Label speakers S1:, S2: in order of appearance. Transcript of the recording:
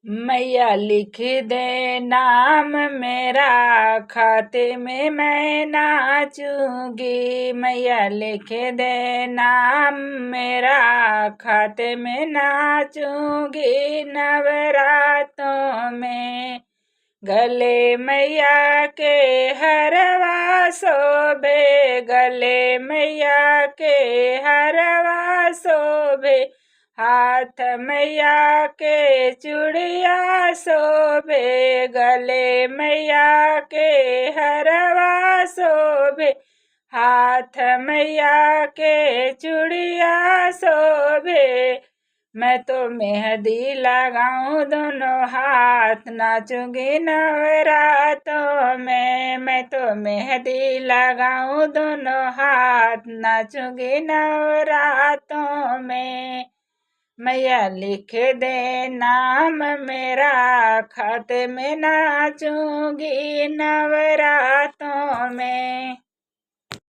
S1: मैया लिख दे नाम मेरा, खाते में मैं नाचूंगी। मैया लिख दे नाम मेरा, खाते में नाचूंगी। नवरातों में गले मैया के हरवा शोभे, गले मैया के हरवा शोभे। हाथ मैया के चूड़िया शोभे, गले मैया के हरवा शोभे। हाथ मैया के चूड़िया शोभे। मैं तो मेहंदी लगाऊं दोनों हाथ, नाचूंगी नवरातों में। मैं तो मेहंदी लगाऊं दोनों हाथ, नाचूंगी नवरातों में। मैया लिख दे नाम मेरा, खाते में नाचूंगी नवरातों में।